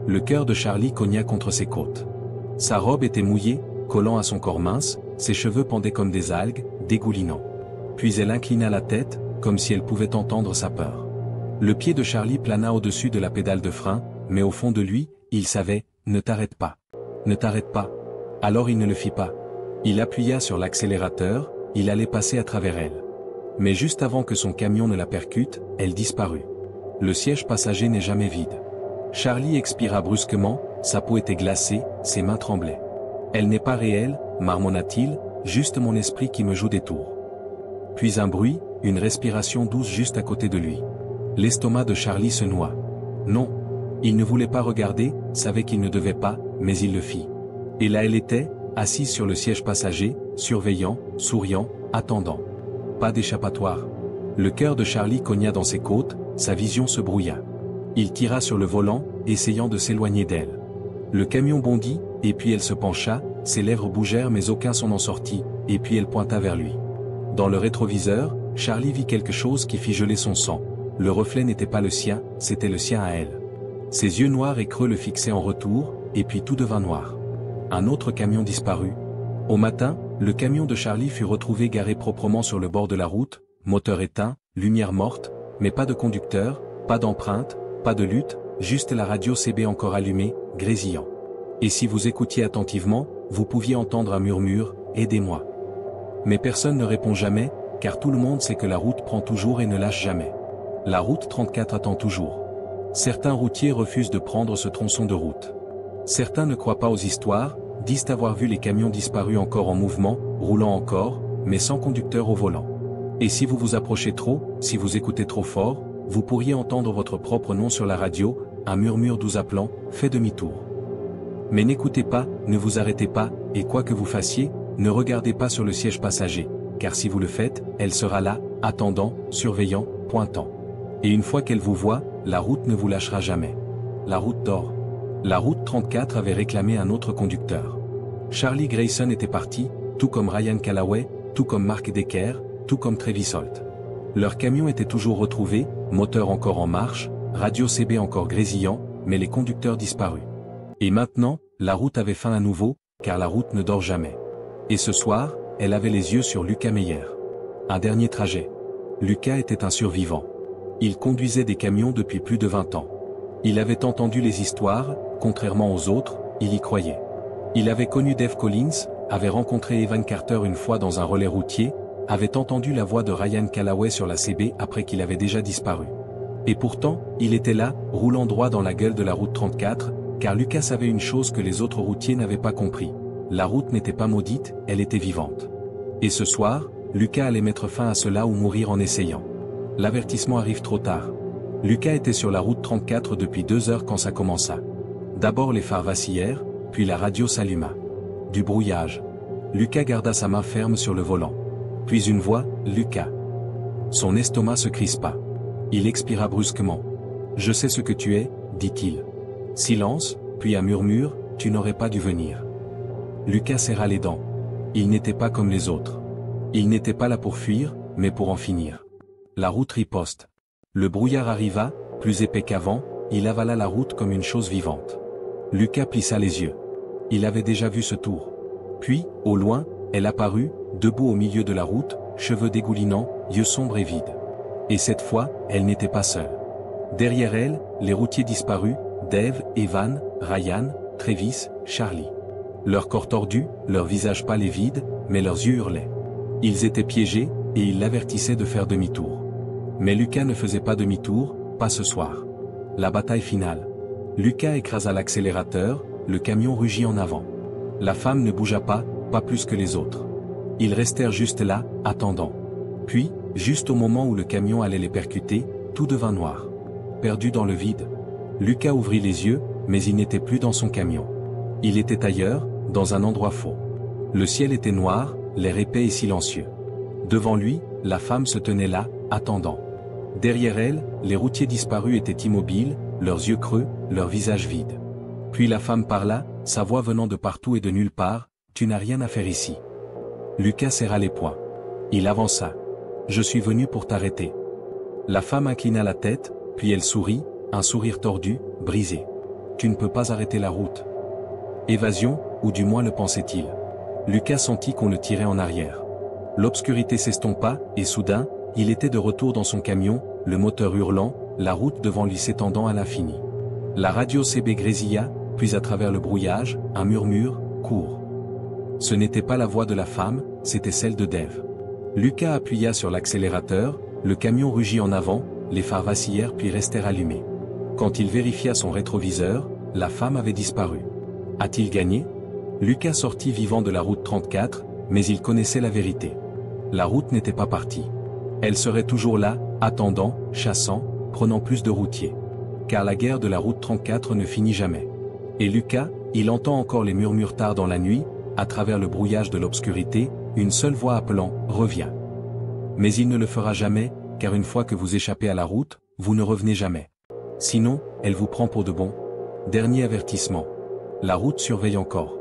Le cœur de Charlie cogna contre ses côtes. Sa robe était mouillée, collant à son corps mince, ses cheveux pendaient comme des algues, dégoulinants. Puis elle inclina la tête, comme si elle pouvait entendre sa peur. Le pied de Charlie plana au-dessus de la pédale de frein, mais au fond de lui, il savait, ne t'arrête pas. Ne t'arrête pas. Alors il ne le fit pas. Il appuya sur l'accélérateur, il allait passer à travers elle. Mais juste avant que son camion ne la percute, elle disparut. Le siège passager n'est jamais vide. Charlie expira brusquement, sa peau était glacée, ses mains tremblaient. Elle n'est pas réelle, marmonna-t-il, juste mon esprit qui me joue des tours. Puis un bruit, une respiration douce juste à côté de lui. L'estomac de Charlie se noua. Non. Il ne voulait pas regarder, savait qu'il ne devait pas, mais il le fit. Et là elle était, assise sur le siège passager, surveillant, souriant, attendant. Pas d'échappatoire. Le cœur de Charlie cogna dans ses côtes, sa vision se brouilla. Il tira sur le volant, essayant de s'éloigner d'elle. Le camion bondit, et puis elle se pencha, ses lèvres bougèrent mais aucun son n'en sortit, et puis elle pointa vers lui. Dans le rétroviseur, Charlie vit quelque chose qui fit geler son sang. Le reflet n'était pas le sien, c'était le sien à elle. Ses yeux noirs et creux le fixaient en retour, et puis tout devint noir. Un autre camion disparut. Au matin, le camion de Charlie fut retrouvé garé proprement sur le bord de la route, moteur éteint, lumière morte, mais pas de conducteur, pas d'empreinte, pas de lutte, juste la radio CB encore allumée, grésillant. Et si vous écoutiez attentivement, vous pouviez entendre un murmure, « Aidez-moi ». Mais personne ne répond jamais, car tout le monde sait que la route prend toujours et ne lâche jamais. La route 34 attend toujours. Certains routiers refusent de prendre ce tronçon de route. Certains ne croient pas aux histoires, disent avoir vu les camions disparus encore en mouvement, roulant encore, mais sans conducteur au volant. Et si vous vous approchez trop, si vous écoutez trop fort, vous pourriez entendre votre propre nom sur la radio, un murmure doux appelant, fais demi-tour. Mais n'écoutez pas, ne vous arrêtez pas, et quoi que vous fassiez, ne regardez pas sur le siège passager, car si vous le faites, elle sera là, attendant, surveillant, pointant. Et une fois qu'elle vous voit, la route ne vous lâchera jamais. La route dort. La route 34 avait réclamé un autre conducteur. Charlie Grayson était parti, tout comme Ryan Callaway, tout comme Mark Decker, tout comme Travis Holt. Leur camion était toujours retrouvé, moteur encore en marche, radio CB encore grésillant, mais les conducteurs disparus. Et maintenant, la route avait faim à nouveau, car la route ne dort jamais. Et ce soir, elle avait les yeux sur Lucas Meyer. Un dernier trajet. Lucas était un survivant. Il conduisait des camions depuis plus de 20 ans. Il avait entendu les histoires, contrairement aux autres, il y croyait. Il avait connu Dave Collins, avait rencontré Evan Carter une fois dans un relais routier, avait entendu la voix de Ryan Callaway sur la CB après qu'il avait déjà disparu. Et pourtant, il était là, roulant droit dans la gueule de la route 34, car Lucas savait une chose que les autres routiers n'avaient pas compris. La route n'était pas maudite, elle était vivante. Et ce soir, Lucas allait mettre fin à cela ou mourir en essayant. L'avertissement arrive trop tard. Lucas était sur la route 34 depuis 2 heures quand ça commença. D'abord les phares vacillèrent, puis la radio s'alluma. Du brouillage. Lucas garda sa main ferme sur le volant. Puis une voix, Lucas. Son estomac se crispa. Il expira brusquement. Je sais ce que tu es, dit-il. Silence, puis un murmure, tu n'aurais pas dû venir. Lucas serra les dents. Il n'était pas comme les autres. Il n'était pas là pour fuir, mais pour en finir. La route riposte. Le brouillard arriva, plus épais qu'avant, il avala la route comme une chose vivante. Lucas plissa les yeux. Il avait déjà vu ce tour. Puis, au loin, elle apparut, debout au milieu de la route, cheveux dégoulinants, yeux sombres et vides. Et cette fois, elle n'était pas seule. Derrière elle, les routiers disparus, Dave, Evan, Ryan, Travis, Charlie. Leur corps tordu, leur visage pâle et vide, mais leurs yeux hurlaient. Ils étaient piégés, et ils l'avertissaient de faire demi-tour. Mais Lucas ne faisait pas demi-tour, pas ce soir. La bataille finale. Lucas écrasa l'accélérateur, le camion rugit en avant. La femme ne bougea pas, pas plus que les autres. Ils restèrent juste là, attendant. Puis, juste au moment où le camion allait les percuter, tout devint noir. Perdu dans le vide. Lucas ouvrit les yeux, mais il n'était plus dans son camion. Il était ailleurs, dans un endroit faux. Le ciel était noir, l'air épais et silencieux. Devant lui, la femme se tenait là, attendant. Derrière elle, les routiers disparus étaient immobiles, leurs yeux creux, leurs visages vides. Puis la femme parla, sa voix venant de partout et de nulle part, « Tu n'as rien à faire ici. » Lucas serra les poings. Il avança. « Je suis venu pour t'arrêter. » La femme inclina la tête, puis elle sourit, un sourire tordu, brisé. « Tu ne peux pas arrêter la route. » Évasion, ou du moins le pensait-il. Lucas sentit qu'on le tirait en arrière. L'obscurité s'estompa, et soudain, il était de retour dans son camion, le moteur hurlant, la route devant lui s'étendant à l'infini. La radio CB grésilla, puis à travers le brouillage, un murmure, court. Ce n'était pas la voix de la femme, c'était celle de Dave. Lucas appuya sur l'accélérateur, le camion rugit en avant, les phares vacillèrent puis restèrent allumés. Quand il vérifia son rétroviseur, la femme avait disparu. A-t-il gagné? Lucas sortit vivant de la route 34, mais il connaissait la vérité. La route n'était pas partie. Elle serait toujours là, attendant, chassant, prenant plus de routiers. Car la guerre de la route 34 ne finit jamais. Et Lucas, il entend encore les murmures tard dans la nuit, à travers le brouillage de l'obscurité, une seule voix appelant « Reviens ». Mais il ne le fera jamais, car une fois que vous échappez à la route, vous ne revenez jamais. Sinon, elle vous prend pour de bon. Dernier avertissement. La route surveille encore.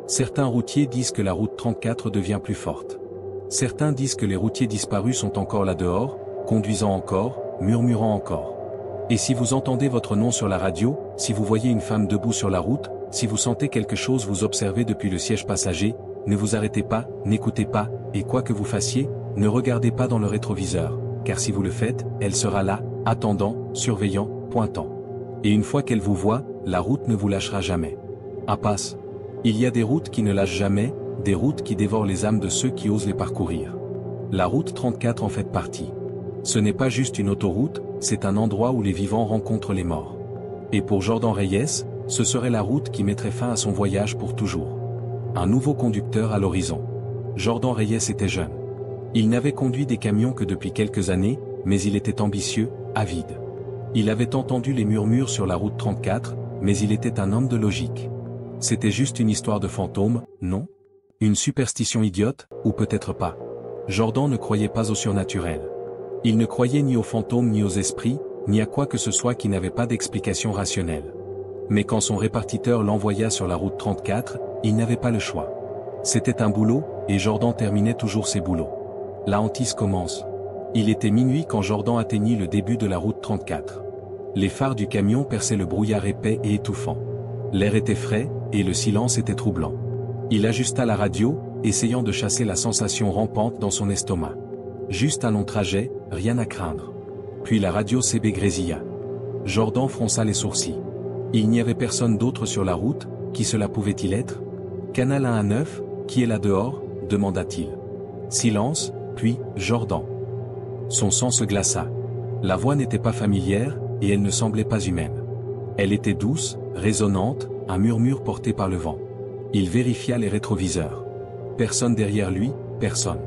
Certains routiers disent que la route 34 devient plus forte. Certains disent que les routiers disparus sont encore là dehors, conduisant encore, murmurant encore. Et si vous entendez votre nom sur la radio, si vous voyez une femme debout sur la route, si vous sentez quelque chose vous observer depuis le siège passager, ne vous arrêtez pas, n'écoutez pas, et quoi que vous fassiez, ne regardez pas dans le rétroviseur, car si vous le faites, elle sera là, attendant, surveillant, pointant. Et une fois qu'elle vous voit, la route ne vous lâchera jamais. À passe. Il y a des routes qui ne lâchent jamais, des routes qui dévorent les âmes de ceux qui osent les parcourir. La route 34 en fait partie. Ce n'est pas juste une autoroute, c'est un endroit où les vivants rencontrent les morts. Et pour Jordan Reyes, ce serait la route qui mettrait fin à son voyage pour toujours. Un nouveau conducteur à l'horizon. Jordan Reyes était jeune. Il n'avait conduit des camions que depuis quelques années, mais il était ambitieux, avide. Il avait entendu les murmures sur la route 34, mais il était un homme de logique. C'était juste une histoire de fantôme, non? Une superstition idiote, ou peut-être pas. Jordan ne croyait pas au surnaturel. Il ne croyait ni aux fantômes ni aux esprits, ni à quoi que ce soit qui n'avait pas d'explication rationnelle. Mais quand son répartiteur l'envoya sur la route 34, il n'avait pas le choix. C'était un boulot, et Jordan terminait toujours ses boulots. La hantise commence. Il était minuit quand Jordan atteignit le début de la route 34. Les phares du camion perçaient le brouillard épais et étouffant. L'air était frais, et le silence était troublant. Il ajusta la radio, essayant de chasser la sensation rampante dans son estomac. Juste un long trajet, rien à craindre. Puis la radio CB grésilla. Jordan fronça les sourcils. Il n'y avait personne d'autre sur la route, qui cela pouvait-il être? Canal 119, qui est là dehors? Demanda-t-il. Silence, puis, Jordan. Son sang se glaça. La voix n'était pas familière, et elle ne semblait pas humaine. Elle était douce, résonnante, un murmure porté par le vent. Il vérifia les rétroviseurs. Personne derrière lui, personne.